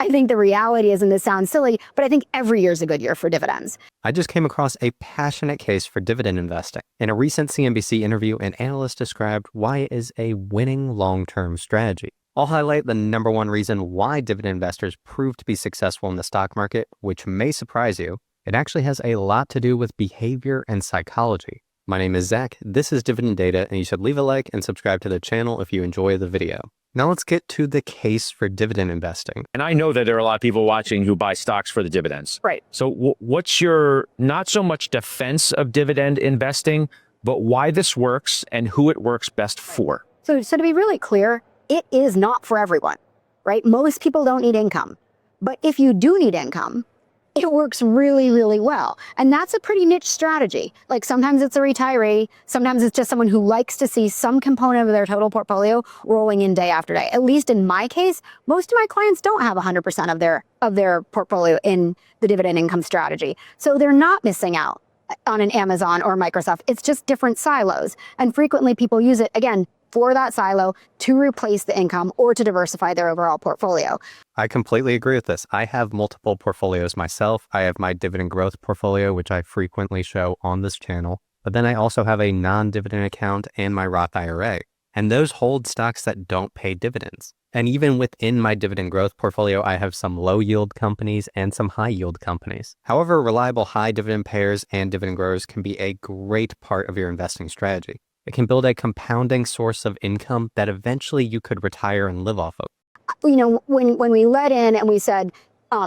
I think the reality is, and this sounds silly, but I think every year is a good year for dividends. I just came across a passionate case for dividend investing. In a recent CNBC interview, an analyst described why it is a winning long-term strategy. I'll highlight the number one reason why dividend investors prove to be successful in the stock market, which may surprise you. It actually has a lot to do with behavior and psychology. My name is Zach, this is Dividend Data, and you should leave a like and subscribe to the channel if you enjoy the video. Now let's get to the case for dividend investing. And I know that there are a lot of people watching who buy stocks for the dividends. Right. So what's your, not so much defense of dividend investing, but why this works and who it works best for? So to be really clear, it is not for everyone, right? Most people don't need income. But if you do need income, it works really, really well. And that's a pretty niche strategy. Like sometimes it's a retiree, sometimes it's just someone who likes to see some component of their total portfolio rolling in day after day. At least in my case, most of my clients don't have 100% of their portfolio in the dividend income strategy. So they're not missing out on an Amazon or Microsoft. It's just different silos. And frequently people use it, again, for that silo to replace the income or to diversify their overall portfolio. I completely agree with this. I have multiple portfolios myself. I have my dividend growth portfolio, which I frequently show on this channel. But then I also have a non-dividend account and my Roth IRA. And those hold stocks that don't pay dividends. And even within my dividend growth portfolio, I have some low yield companies and some high yield companies. However, reliable high dividend payers and dividend growers can be a great part of your investing strategy. It can build a compounding source of income that eventually you could retire and live off of. You know, when we let in and we said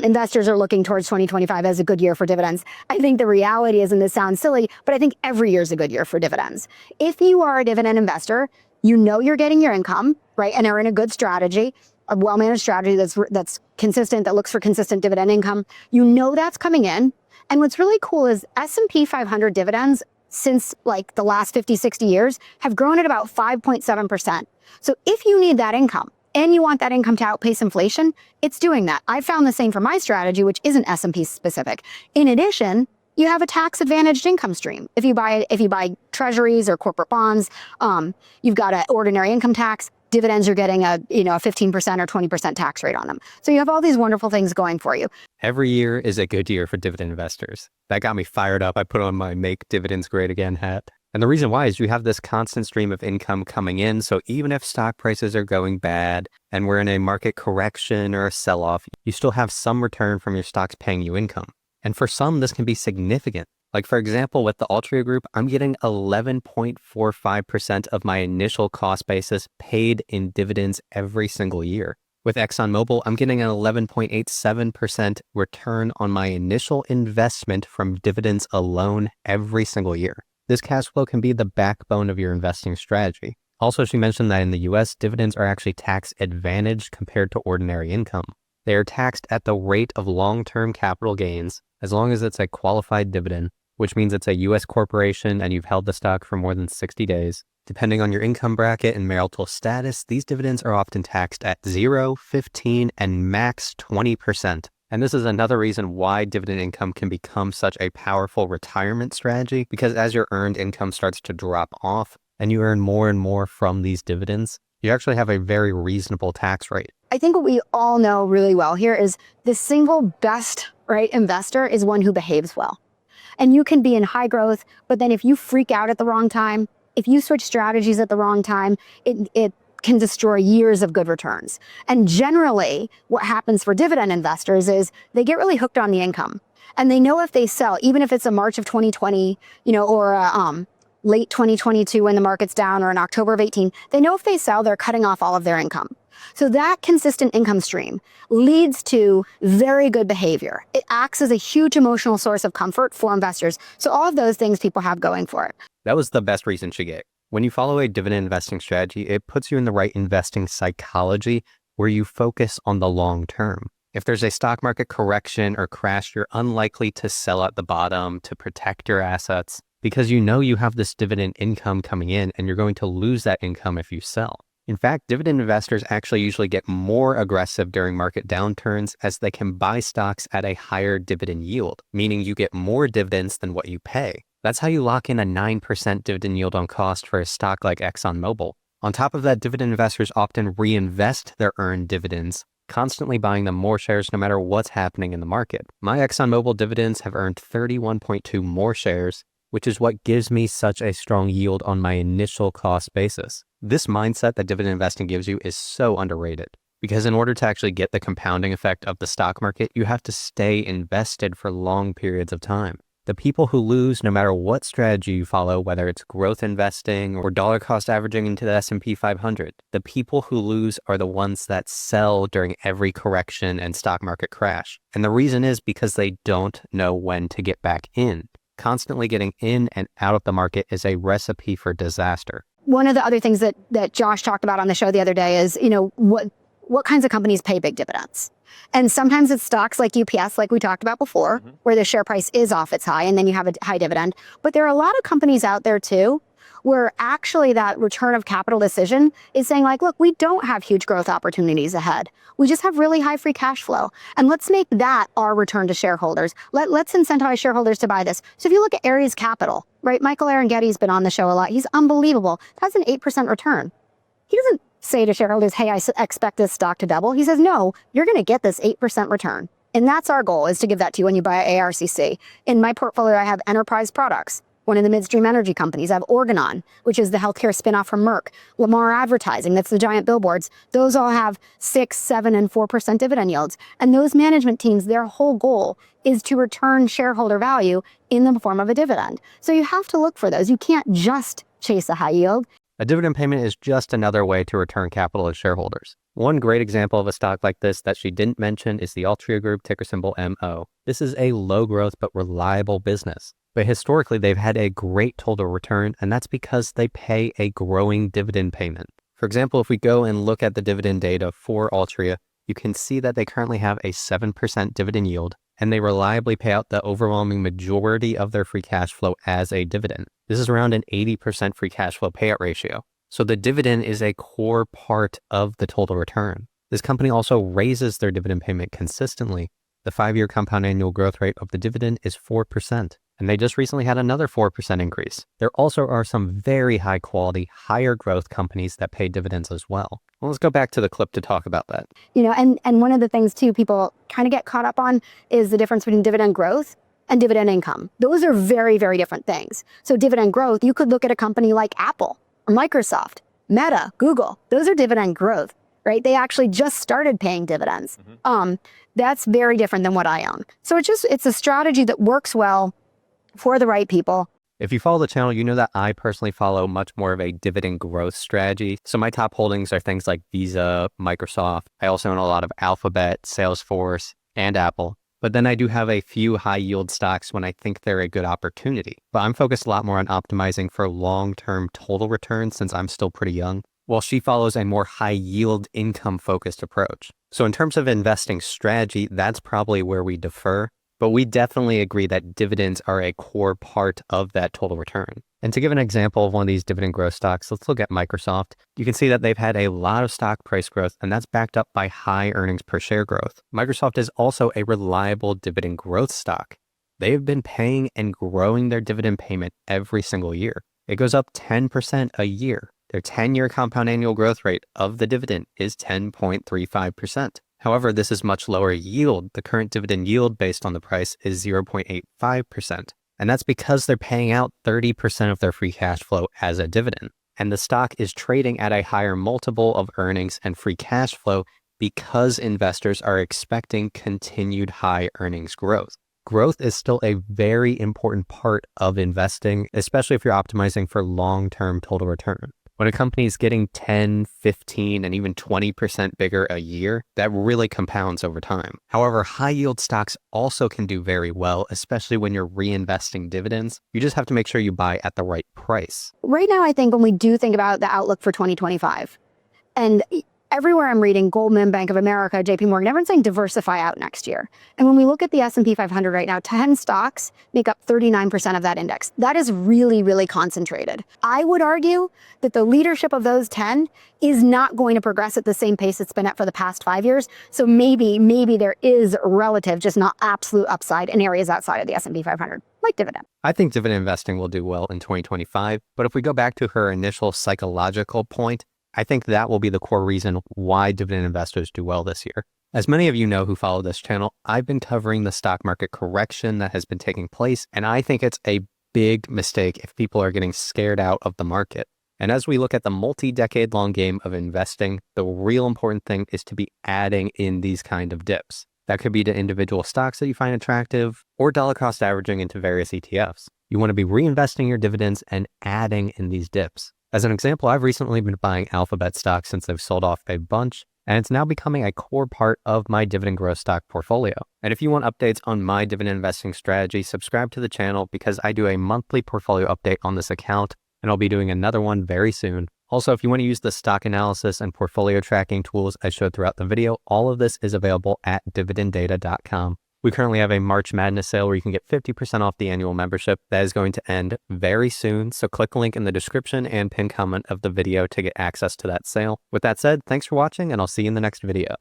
investors are looking towards 2025 as a good year for dividends, I think the reality is, and this sounds silly, but I think every year is a good year for dividends. If you are a dividend investor, you know you're getting your income, right, and are in a good strategy, a well-managed strategy that's consistent, that looks for consistent dividend income. You know that's coming in. And what's really cool is S&P 500 dividends since like the last 50, 60 years have grown at about 5.7%. So if you need that income and you want that income to outpace inflation, it's doing that. I found the same for my strategy, which isn't S&P specific. In addition, you have a tax advantaged income stream. If you buy treasuries or corporate bonds, you've got an ordinary income tax. Dividends, you're getting a 15% or 20% tax rate on them. So you have all these wonderful things going for you. Every year is a good year for dividend investors. That got me fired up. I put on my Make Dividends Great Again hat. And the reason why is you have this constant stream of income coming in. So even if stock prices are going bad and we're in a market correction or a sell-off, you still have some return from your stocks paying you income. And for some, this can be significant. Like for example, with the Altria Group, I'm getting 11.45% of my initial cost basis paid in dividends every single year. With ExxonMobil, I'm getting an 11.87% return on my initial investment from dividends alone every single year. This cash flow can be the backbone of your investing strategy. Also, she mentioned that in the US, dividends are actually tax advantaged compared to ordinary income. They are taxed at the rate of long-term capital gains as long as it's a qualified dividend, which means it's a U.S. corporation and you've held the stock for more than 60 days. Depending on your income bracket and marital status, these dividends are often taxed at 0, 15, and max 20%. And this is another reason why dividend income can become such a powerful retirement strategy, because as your earned income starts to drop off and you earn more and more from these dividends, you actually have a very reasonable tax rate. I think what we all know really well here is the single best, right, investor is one who behaves well. And you can be in high growth, but then if you freak out at the wrong time, if you switch strategies at the wrong time, it can destroy years of good returns. And generally, what happens for dividend investors is they get really hooked on the income. And they know if they sell, even if it's a March of 2020, or late 2022 when the market's down, or in October of 18, they know if they sell, they're cutting off all of their income. So that consistent income stream leads to very good behavior. It acts as a huge emotional source of comfort for investors. So all of those things people have going for it. That was the best reason she gave. When you follow a dividend investing strategy, it puts you in the right investing psychology where you focus on the long term. If there's a stock market correction or crash, you're unlikely to sell at the bottom to protect your assets because you know you have this dividend income coming in and you're going to lose that income if you sell. In fact, dividend investors actually usually get more aggressive during market downturns as they can buy stocks at a higher dividend yield, meaning you get more dividends than what you pay. That's how you lock in a 9% dividend yield on cost for a stock like ExxonMobil. On top of that, dividend investors often reinvest their earned dividends, constantly buying them more shares no matter what's happening in the market. My ExxonMobil dividends have earned 31.2 more shares, which is what gives me such a strong yield on my initial cost basis. This mindset that dividend investing gives you is so underrated, because in order to actually get the compounding effect of the stock market, you have to stay invested for long periods of time. The people who lose, no matter what strategy you follow, whether it's growth investing or dollar cost averaging into the S&P 500, the people who lose are the ones that sell during every correction and stock market crash. And the reason is because they don't know when to get back in. Constantly getting in and out of the market is a recipe for disaster. One of the other things that Josh talked about on the show the other day is, what kinds of companies pay big dividends? And sometimes it's stocks like UPS, like we talked about before, where the share price is off its high and then you have a high dividend. But there are a lot of companies out there too, where actually that return of capital decision is saying like, look, we don't have huge growth opportunities ahead. We just have really high free cash flow. And let's make that our return to shareholders. Let's incentivize shareholders to buy this. So if you look at Ares Capital, right? Michael Arenghetti's been on the show a lot. He's unbelievable. That's an 8% return. He doesn't say to shareholders, hey, I expect this stock to double. He says, no, you're going to get this 8% return. And that's our goal, is to give that to you when you buy ARCC. In my portfolio, I have Enterprise Products, one of the midstream energy companies. I have Organon, which is the healthcare spinoff from Merck. Lamar Advertising, that's the giant billboards. Those all have 6, 7, and 4% dividend yields. And those management teams, their whole goal is to return shareholder value in the form of a dividend. So you have to look for those. You can't just chase a high yield. A dividend payment is just another way to return capital to shareholders. One great example of a stock like this that she didn't mention is the Altria Group, ticker symbol MO. This is a low growth but reliable business. But historically, they've had a great total return, and that's because they pay a growing dividend payment. For example, if we go and look at the dividend data for Altria, you can see that they currently have a 7% dividend yield, and they reliably pay out the overwhelming majority of their free cash flow as a dividend. This is around an 80% free cash flow payout ratio. So the dividend is a core part of the total return. This company also raises their dividend payment consistently. The 5-year compound annual growth rate of the dividend is 4%, and they just recently had another 4% increase. There also are some very high quality, higher growth companies that pay dividends as well. Well, let's go back to the clip to talk about that. And one of the things too, people kind of get caught up on is the difference between dividend growth and dividend income. Those are very, very different things. So dividend growth, you could look at a company like Apple or Microsoft, Meta, Google. Those are dividend growth, right? They actually just started paying dividends. That's very different than what I own. So it's a strategy that works well for the right people. If you follow the channel, you know that I personally follow much more of a dividend growth strategy. So my top holdings are things like Visa, Microsoft. I also own a lot of Alphabet, Salesforce, and Apple. But then I do have a few high yield stocks when I think they're a good opportunity. But I'm focused a lot more on optimizing for long-term total returns since I'm still pretty young, while she follows a more high yield income focused approach. So in terms of investing strategy, that's probably where we differ. But we definitely agree that dividends are a core part of that total return. And to give an example of one of these dividend growth stocks, let's look at Microsoft. You can see that they've had a lot of stock price growth, and that's backed up by high earnings per share growth. Microsoft is also a reliable dividend growth stock. They have been paying and growing their dividend payment every single year. It goes up 10% a year. Their 10-year compound annual growth rate of the dividend is 10.35%. However, this is much lower yield. The current dividend yield based on the price is 0.85%. And that's because they're paying out 30% of their free cash flow as a dividend. And the stock is trading at a higher multiple of earnings and free cash flow because investors are expecting continued high earnings growth. Growth is still a very important part of investing, especially if you're optimizing for long-term total return. When a company is getting 10, 15, and even 20% bigger a year, that really compounds over time. However, high yield stocks also can do very well, especially when you're reinvesting dividends. You just have to make sure you buy at the right price. Right now, I think when we do think about the outlook for 2025, and everywhere I'm reading, Goldman, Bank of America, JP Morgan, everyone's saying diversify out next year. And when we look at the S&P 500 right now, 10 stocks make up 39% of that index. That is really, really concentrated. I would argue that the leadership of those 10 is not going to progress at the same pace it's been at for the past 5 years. So maybe there is relative, just not absolute upside in areas outside of the S&P 500, like dividend. I think dividend investing will do well in 2025. But if we go back to her initial psychological point, I think that will be the core reason why dividend investors do well this year. As many of you know who follow this channel, I've been covering the stock market correction that has been taking place, and I think it's a big mistake if people are getting scared out of the market. And as we look at the multi-decade long game of investing, the real important thing is to be adding in these kind of dips. That could be to individual stocks that you find attractive or dollar cost averaging into various ETFs. You want to be reinvesting your dividends and adding in these dips. As an example, I've recently been buying Alphabet stock since they've sold off a bunch, and it's now becoming a core part of my dividend growth stock portfolio. And if you want updates on my dividend investing strategy, subscribe to the channel because I do a monthly portfolio update on this account, and I'll be doing another one very soon. Also, if you want to use the stock analysis and portfolio tracking tools I showed throughout the video, all of this is available at dividenddata.com. We currently have a March Madness sale where you can get 50% off the annual membership. That is going to end very soon, so click the link in the description and pinned comment of the video to get access to that sale. With that said, thanks for watching, and I'll see you in the next video.